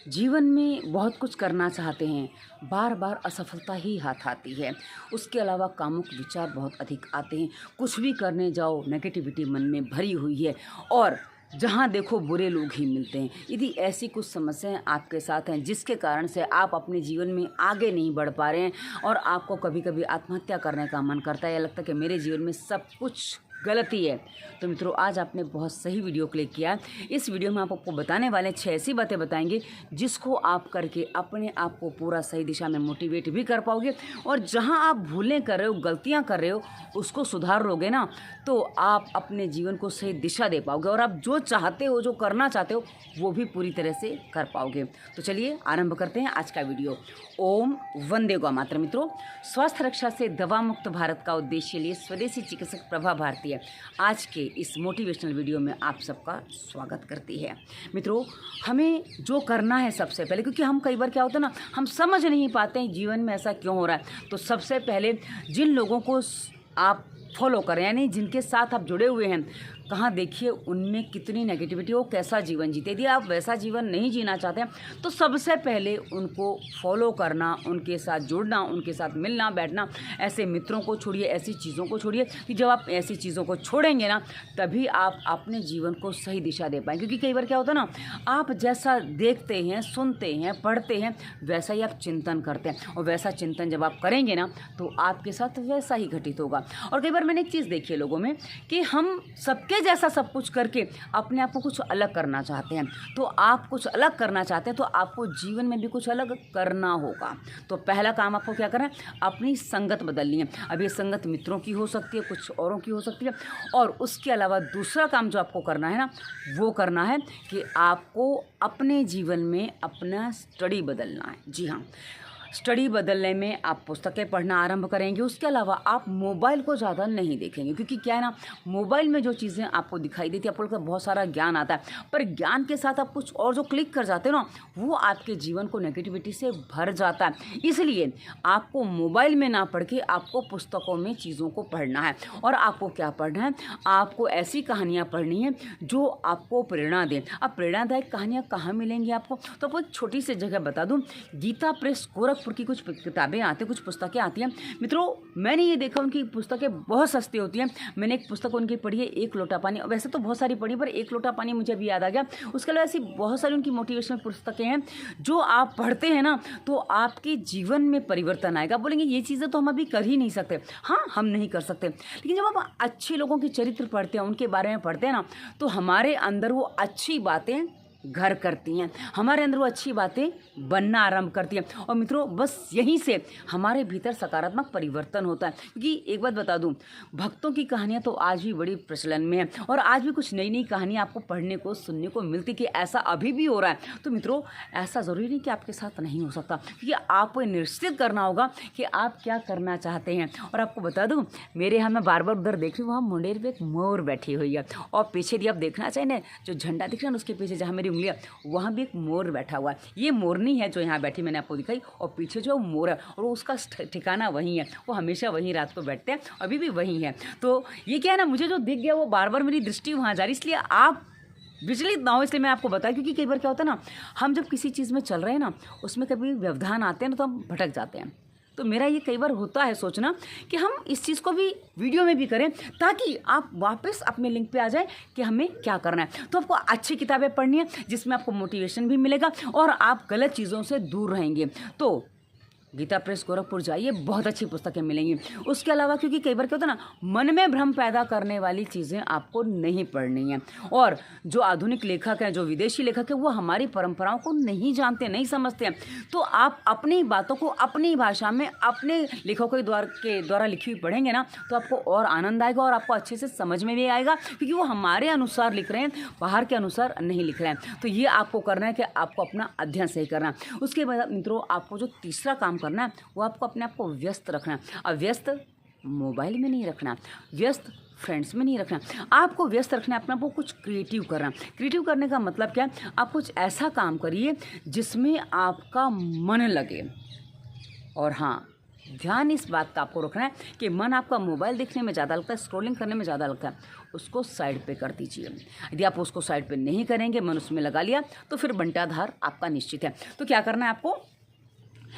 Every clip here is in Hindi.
जीवन में बहुत कुछ करना चाहते हैं, बार बार असफलता ही हाथ आती है। उसके अलावा कामुक विचार बहुत अधिक आते हैं। कुछ भी करने जाओ नेगेटिविटी मन में भरी हुई है और जहाँ देखो बुरे लोग ही मिलते हैं। यदि ऐसी कुछ समस्याएं आपके साथ हैं जिसके कारण से आप अपने जीवन में आगे नहीं बढ़ पा रहे हैं और आपको कभी कभी आत्महत्या करने का मन करता है या लगता है कि मेरे जीवन में सब कुछ गलती है, तो मित्रों आज आपने बहुत सही वीडियो क्लिक किया। इस वीडियो में आपको बताने वाले 6 ऐसी बातें बताएंगे जिसको आप करके अपने आप को पूरा सही दिशा में मोटिवेट भी कर पाओगे और जहां आप भूलें कर रहे हो, गलतियां कर रहे हो, उसको सुधार लोगे ना तो आप अपने जीवन को सही दिशा दे पाओगे और आप जो चाहते हो, जो करना चाहते हो, वो भी पूरी तरह से कर पाओगे। तो चलिए आरंभ करते हैं आज का वीडियो। ओम वंदे गौ मातरम। मित्रों, स्वास्थ्य रक्षा से दवा मुक्त भारत का उद्देश्य लिए स्वदेशी चिकित्सक प्रभा भारती आज के इस मोटिवेशनल वीडियो में आप सबका स्वागत करती है। मित्रों, हमें जो करना है सबसे पहले, क्योंकि हम कई बार क्या होता है ना, हम समझ नहीं पाते हैं जीवन में ऐसा क्यों हो रहा है। तो सबसे पहले जिन लोगों को आप फॉलो करें, यानी जिनके साथ आप जुड़े हुए हैं, कहाँ देखिए उनमें कितनी नेगेटिविटी, वो कैसा जीवन जीते। यदि आप वैसा जीवन नहीं जीना चाहते हैं तो सबसे पहले उनको फॉलो करना, उनके साथ जुड़ना, उनके साथ मिलना बैठना, ऐसे मित्रों को छोड़िए, ऐसी चीज़ों को छोड़िए कि जब आप ऐसी चीज़ों को छोड़ेंगे ना तभी आप अपने जीवन को सही दिशा दे पाएंगे। क्योंकि कई बार क्या होता है ना, आप जैसा देखते हैं, सुनते हैं, पढ़ते हैं, वैसा ही आप चिंतन करते हैं और वैसा चिंतन जब आप करेंगे ना तो आपके साथ वैसा ही घटित होगा। और कई बार मैंने एक चीज़ देखी है लोगों में कि हम सबके जैसा सब कुछ करके अपने आप को कुछ अलग करना चाहते हैं। तो आप कुछ अलग करना चाहते हैं तो आपको जीवन में भी कुछ अलग करना होगा। तो पहला काम आपको क्या करना है, अपनी संगत बदलनी है। अब ये संगत मित्रों की हो सकती है, कुछ औरों की हो सकती है। और उसके अलावा दूसरा काम जो आपको करना है ना, वो करना है कि आपको अपने जीवन में अपना स्टडी बदलना है। जी हाँ, स्टडी बदलने में आप पुस्तकें पढ़ना आरंभ करेंगे। उसके अलावा आप मोबाइल को ज़्यादा नहीं देखेंगे, क्योंकि क्या है ना, मोबाइल में जो चीज़ें आपको दिखाई देती है, आपको लगता है बहुत सारा ज्ञान आता है, पर ज्ञान के साथ आप कुछ और जो क्लिक कर जाते हो ना, वो आपके जीवन को नेगेटिविटी से भर जाता है। इसलिए आपको मोबाइल में ना पढ़ के आपको पुस्तकों में चीज़ों को पढ़ना है। और आपको क्या पढ़ना है, आपको ऐसी कहानियाँ पढ़नी है जो आपको प्रेरणा दें। अब प्रेरणादायक कहानियाँ कहाँ मिलेंगी आपको, तो आपको एक छोटी सी जगह बता दूँ, गीता प्रेस गोरखपुर की कुछ किताबें आती हैं, कुछ पुस्तकें आती हैं। मित्रों, मैंने ये देखा उनकी पुस्तकें बहुत सस्ती होती हैं। मैंने एक पुस्तक उनकी पढ़ी है, एक लोटा पानी। वैसे तो बहुत सारी पढ़ी, पर एक लोटा पानी मुझे अभी याद आ गया। उसके अलावा ऐसी बहुत सारी उनकी मोटिवेशनल पुस्तकें हैं जो आप पढ़ते हैं ना तो आपके जीवन में परिवर्तन आएगा। बोलेंगे ये चीज़ें तो हम अभी कर ही नहीं सकते। हाँ, हम नहीं कर सकते, लेकिन जब आप अच्छे लोगों के चरित्र पढ़ते हैं, उनके बारे में पढ़ते हैं ना, तो हमारे अंदर वो अच्छी बातें घर करती हैं, हमारे अंदर वो अच्छी बातें बनना आरंभ करती हैं। और मित्रों, बस यहीं से हमारे भीतर सकारात्मक परिवर्तन होता है। क्योंकि एक बात बता दूं, भक्तों की कहानियां तो आज भी बड़ी प्रचलन में है और आज भी कुछ नई नई कहानियां आपको पढ़ने को, सुनने को मिलती कि ऐसा अभी भी हो रहा है। तो मित्रों, ऐसा ज़रूरी नहीं कि आपके साथ नहीं हो सकता, क्योंकि आपको निश्चित करना होगा कि आप क्या करना चाहते हैं। और आपको बता दूँ, मेरे यहाँ मैं बार बार उधर देख रही हूँ, वहाँ मुंडेर पर एक मोर बैठी हुई है और पीछे भी आप देखना चाहिए ना, जो झंडा दिख रहा है उसके पीछे जहाँ मेरी उंगलियां, वहाँ भी एक मोर बैठा हुआ है। ये मोरनी है जो यहाँ बैठी, मैंने आपको दिखाई, और पीछे जो मोर है और उसका ठिकाना वहीं है। वो हमेशा वहीं रात को बैठते हैं, अभी भी वहीं है। तो ये क्या है ना, मुझे जो दिख गया वो बार बार मेरी दृष्टि वहाँ जा रही, इसलिए आप विचलित ना हो, इसलिए मैं आपको बताया। क्योंकि कई बार क्या होता है ना, हम जब किसी चीज़ में चल रहे हैं ना, उसमें कभी व्यवधान आते हैं ना तो हम भटक जाते हैं। तो मेरा ये कई बार होता है सोचना कि हम इस चीज़ को भी वीडियो में भी करें ताकि आप वापस अपने लिंक पे आ जाए कि हमें क्या करना है। तो आपको अच्छी किताबें पढ़नी है जिसमें आपको मोटिवेशन भी मिलेगा और आप गलत चीज़ों से दूर रहेंगे। तो गीता प्रेस गोरखपुर जाइए, बहुत अच्छी पुस्तकें मिलेंगी। उसके अलावा क्योंकि कई बार क्या होता है ना, मन में भ्रम पैदा करने वाली चीज़ें आपको नहीं पढ़नी है। और जो आधुनिक लेखक हैं, जो विदेशी लेखक हैं, वो हमारी परंपराओं को नहीं जानते, नहीं समझते हैं। तो आप अपनी बातों को अपनी भाषा में अपने लेखकों के द्वारा लिखी हुई पढ़ेंगे ना तो आपको और आनंद आएगा और आपको अच्छे से समझ में भी आएगा, क्योंकि वो हमारे अनुसार लिख रहे हैं, बाहर के अनुसार नहीं लिख रहे हैं। तो ये आपको करना है कि आपको अपना अध्ययन सही करना है। उसके बाद मित्रों, आपको जो तीसरा काम करना है वो आपको अपने आप को व्यस्त रखना है। अब व्यस्त मोबाइल में नहीं रखना, व्यस्त फ्रेंड्स में नहीं रखना, आपको व्यस्त रखना है अपना वो कुछ क्रिएटिव करना। क्रिएटिव करने का मतलब क्या है, आप कुछ ऐसा काम करिए जिसमें आपका मन लगे। और हाँ, ध्यान इस बात का आपको रखना है कि मन आपका मोबाइल देखने में ज़्यादा लगता है, स्क्रॉलिंग करने में ज़्यादा लगता है, उसको साइड पे कर दीजिए। यदि आप उसको साइड पे नहीं करेंगे, मन उसमें लगा लिया, तो फिर बंटाधार आपका निश्चित है। तो क्या करना है आपको,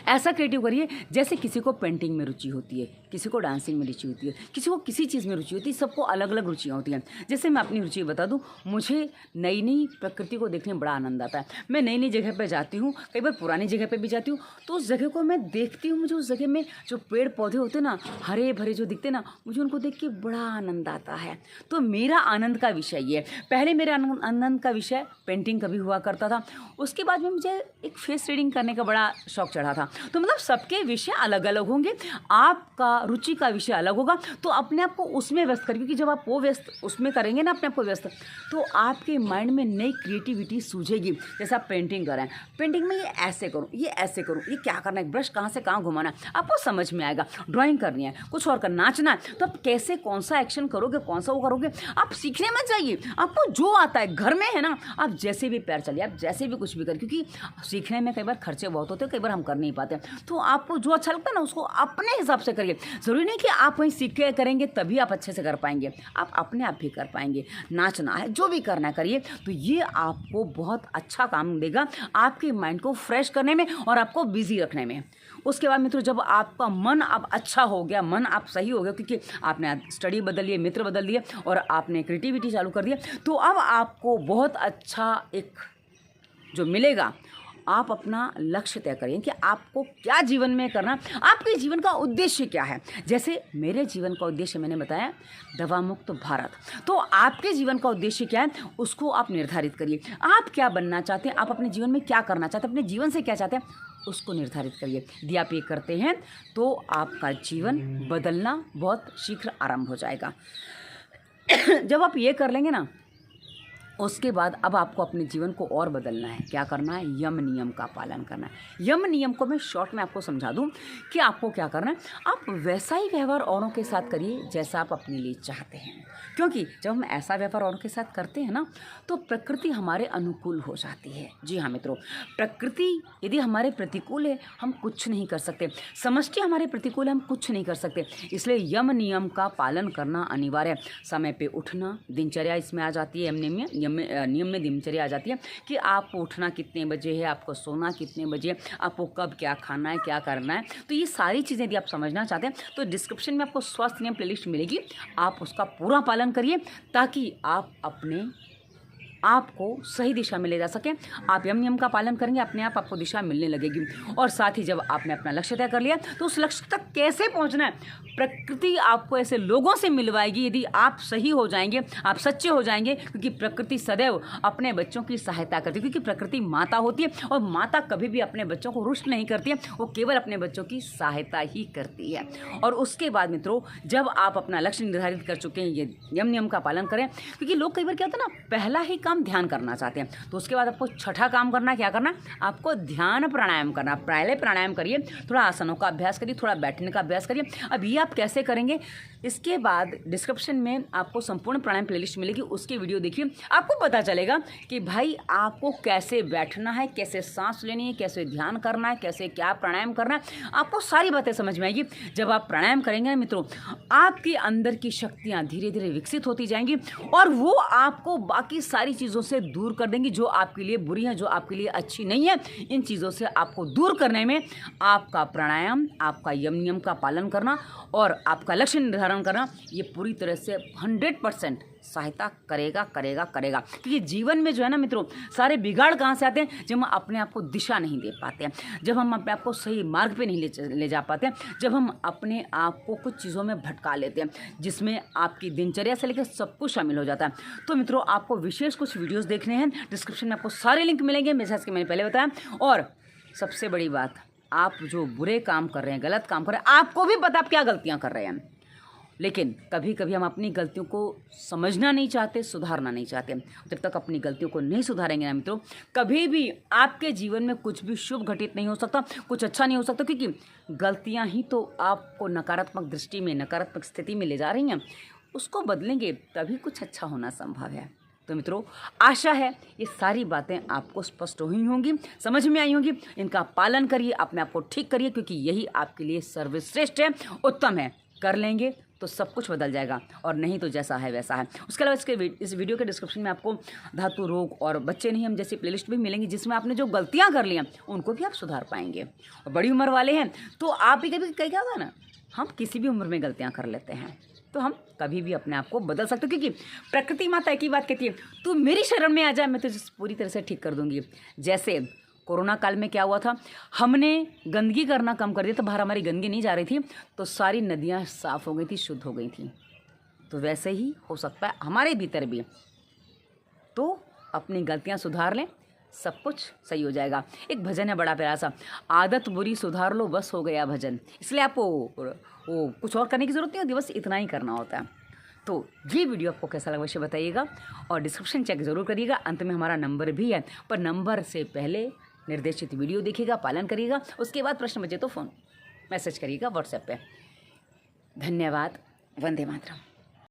ऐसा क्रिएटिव करिए जैसे किसी को पेंटिंग में रुचि होती है, किसी को डांसिंग में रुचि होती है, किसी को किसी चीज़ में रुचि होती है, सबको अलग अलग रुचियाँ होती हैं। जैसे मैं अपनी रुचि बता दूं, मुझे नई नई प्रकृति को देखने में बड़ा आनंद आता है। मैं नई नई जगह पर जाती हूँ, कई बार पुरानी जगह पर भी जाती हूँ, तो उस जगह को मैं देखती हूँ, मुझे उस जगह में जो पेड़ पौधे होते हैं ना, हरे भरे जो दिखते ना, मुझे उनको देख के बड़ा आनंद आता है। तो मेरा आनंद का विषय ये है। पहले मेरे आनंद का विषय पेंटिंग कभी हुआ करता था, उसके बाद में मुझे एक फेस रीडिंग करने का बड़ा शौक चढ़ा था। तो मतलब सबके विषय अलग अलग होंगे, आपका रुचि का विषय अलग होगा, तो अपने आप को उसमें व्यस्त करिए, क्योंकि जब आप वो व्यस्त उसमें करेंगे ना अपने आप को व्यस्त, तो आपके माइंड में नई क्रिएटिविटी सूझेगी। जैसे आप पेंटिंग करें, पेंटिंग में ये ऐसे करूँ, ये ऐसे करूँ, ये क्या करना है, ब्रश कहाँ से कहाँ घुमाना है, आपको समझ में आएगा। ड्राइंग करनी है, कुछ और करना, नाचना है, तो आप कैसे कौन सा एक्शन करोगे, कौन सा वो करोगे, आप सीखने मत जाइए, आपको जो आता है घर में है ना, आप जैसे भी पैर चलिए, आप जैसे भी कुछ भी करें, क्योंकि सीखने में कई बार खर्चे बहुत होते हैं, कई बार हम कर नहीं पाते। तो आपको जो अच्छा लगता है ना, उसको अपने हिसाब से करिए। ज़रूरी नहीं कि आप वहीं सीख के करेंगे तभी आप अच्छे से कर पाएंगे, आप अपने आप भी कर पाएंगे। नाचना है, जो भी करना है करिए, तो ये आपको बहुत अच्छा काम देगा आपके माइंड को फ्रेश करने में और आपको बिजी रखने में। उसके बाद मित्रों, जब आपका मन अब अच्छा हो गया, मन आप सही हो गया, क्योंकि आपने स्टडी बदल लिए, मित्र बदल दिए और आपने क्रिएटिविटी चालू कर दिया, तो अब आपको बहुत अच्छा एक जो मिलेगा, आप अपना लक्ष्य तय करिए कि आपको क्या जीवन में करना, आपके जीवन का उद्देश्य क्या है। जैसे मेरे जीवन का उद्देश्य मैंने बताया, दवा मुक्त भारत। तो आपके जीवन का उद्देश्य क्या है, उसको आप निर्धारित करिए। आप क्या बनना चाहते हैं, आप अपने जीवन में क्या करना चाहते हैं, अपने जीवन से क्या चाहते हैं, उसको निर्धारित करिए। यदि आप ये करते हैं तो आपका जीवन बदलना बहुत शीघ्र आरंभ हो जाएगा। जब आप ये कर लेंगे ना, उसके बाद अब आपको अपने जीवन को और बदलना है। क्या करना है, यम नियम का पालन करना है। यम नियम को मैं शॉर्ट में आपको समझा दूं कि आपको क्या करना है, आप वैसा ही व्यवहार औरों के साथ करिए जैसा आप अपने लिए चाहते हैं, क्योंकि जब हम ऐसा व्यवहार औरों के साथ करते हैं ना, तो प्रकृति हमारे अनुकूल हो जाती है। जी हाँ मित्रों, प्रकृति यदि हमारे प्रतिकूल है, हम कुछ नहीं कर सकते। समष्टि हमारे प्रतिकूल है, हम कुछ नहीं कर सकते। इसलिए यम नियम का पालन करना अनिवार्य है। समय पे उठना, दिनचर्या इसमें आ जाती है। नियम में दिनचर्या आ जाती है कि आपको उठना कितने बजे है, आपको सोना कितने बजे है, आपको कब क्या खाना है, क्या करना है। तो ये सारी चीज़ें यदि आप समझना चाहते हैं तो डिस्क्रिप्शन में आपको स्वास्थ्य नियम प्लेलिस्ट मिलेगी, आप उसका पूरा पालन करिए ताकि आप अपने आपको सही दिशा में ले जा सके। आप यम नियम का पालन करेंगे, अपने आप आपको दिशा मिलने लगेगी। और साथ ही जब आपने अपना लक्ष्य तय कर लिया, तो उस लक्ष्य तक कैसे पहुंचना है, प्रकृति आपको ऐसे लोगों से मिलवाएगी यदि आप सही हो जाएंगे, आप सच्चे हो जाएंगे, क्योंकि प्रकृति सदैव अपने बच्चों की सहायता करती है, क्योंकि प्रकृति माता होती है और माता कभी भी अपने बच्चों को रुष्ट नहीं करती है, वो केवल अपने बच्चों की सहायता ही करती है। और उसके बाद मित्रों, जब आप अपना लक्ष्य निर्धारित कर चुके हैं, ये यम नियम का पालन करें, क्योंकि लोग कई बार क्या होता है ना, पहला ही काम ध्यान करना चाहते हैं, तो उसके बाद आपको छठा काम करना है। क्या करना है, आपको ध्यान प्राणायाम करना। पहले प्राणायाम करिए, थोड़ा आसनों का अभ्यास करिए, थोड़ा बैठने का अभ्यास करिए। अब ये आप कैसे करेंगे, इसके बाद डिस्क्रिप्शन में आपको संपूर्ण प्राणायाम प्लेलिस्ट मिलेगी, उसकी वीडियो देखिए, आपको पता चलेगा कि भाई आपको कैसे बैठना है, कैसे सांस लेनी है, कैसे ध्यान करना है, कैसे क्या प्राणायाम करना है, आपको सारी बातें समझ में आएगी। जब आप प्राणायाम करेंगे ना मित्रों, आपके अंदर की शक्तियाँ धीरे धीरे विकसित होती जाएंगी और वो आपको बाकी सारी चीज़ों से दूर कर देंगी जो आपके लिए बुरी हैं, जो आपके लिए अच्छी नहीं है। इन चीज़ों से आपको दूर करने में आपका प्राणायाम, आपका यम नियम का पालन करना और आपका लक्ष्य निर्धारण करना, ये पूरी तरह से 100% सहायता करेगा। क्योंकि जीवन में जो है ना मित्रों, सारे बिगाड़ कहाँ से आते हैं, जब हम अपने आप को दिशा नहीं दे पाते हैं, जब हम अपने आप को सही मार्ग पे नहीं ले जा पाते हैं, जब हम अपने आप को कुछ चीज़ों में भटका लेते हैं जिसमें आपकी दिनचर्या से लेकर सब कुछ शामिल हो जाता है। तो मित्रों, आपको विशेष कुछ वीडियोज़ देखने हैं, डिस्क्रिप्शन में आपको सारे लिंक मिलेंगे, जैसे कि मैंने पहले बताया। और सबसे बड़ी बात, आप जो बुरे काम कर रहे हैं, गलत काम कर रहे हैं, आपको भी पता आप क्या गलतियाँ कर रहे हैं, लेकिन कभी कभी हम अपनी गलतियों को समझना नहीं चाहते, सुधारना नहीं चाहते। जब तक अपनी गलतियों को नहीं सुधारेंगे ना मित्रों, कभी भी आपके जीवन में कुछ भी शुभ घटित नहीं हो सकता, कुछ अच्छा नहीं हो सकता, क्योंकि गलतियां ही तो आपको नकारात्मक दृष्टि में, नकारात्मक स्थिति में ले जा रही हैं। उसको बदलेंगे तभी कुछ अच्छा होना संभव है। तो मित्रों, आशा है ये सारी बातें आपको स्पष्ट हुई होंगी, समझ में आई होंगी। इनका पालन करिए, अपने आप को ठीक करिए, क्योंकि यही आपके लिए सर्वश्रेष्ठ है, उत्तम है। कर लेंगे तो सब कुछ बदल जाएगा, और नहीं तो जैसा है वैसा है। उसके अलावा इस वीडियो के डिस्क्रिप्शन में आपको धातु रोग और बच्चे नहीं हम जैसी प्लेलिस्ट भी मिलेंगी, जिसमें आपने जो गलतियाँ कर ली हैं उनको भी आप सुधार पाएंगे। और बड़ी उम्र वाले हैं तो आप भी कभी कहीं क्या होगा ना, हम किसी भी उम्र में गलतियाँ कर लेते हैं, तो हम कभी भी अपने आप को बदल सकते हो, क्योंकि प्रकृति माता एक ही बात कहती है, तू मेरी शरण में आ जाए, मैं तुझे पूरी तरह से ठीक कर दूंगी। जैसे कोरोना काल में क्या हुआ था, हमने गंदगी करना कम कर दिया, तो बाहर हमारी गंदगी नहीं जा रही थी, तो सारी नदियाँ साफ़ हो गई थी, शुद्ध हो गई थी। तो वैसे ही हो सकता है हमारे भीतर भी, तो अपनी गलतियाँ सुधार लें, सब कुछ सही हो जाएगा। एक भजन है बड़ा प्यारा सा, आदत बुरी सुधार लो बस हो गया भजन। इसलिए आपको वो कुछ और करने की ज़रूरत नहीं होती, बस इतना ही करना होता है। तो ये वीडियो आपको कैसा लगा अवश्य बताइएगा, और डिस्क्रिप्शन चेक ज़रूर करिएगा। अंत में हमारा नंबर भी है, पर नंबर से पहले निर्देशित वीडियो देखिएगा, पालन करिएगा। उसके बाद प्रश्न बचे तो फ़ोन मैसेज करिएगा व्हाट्सएप पे। धन्यवाद। वंदे मातरम।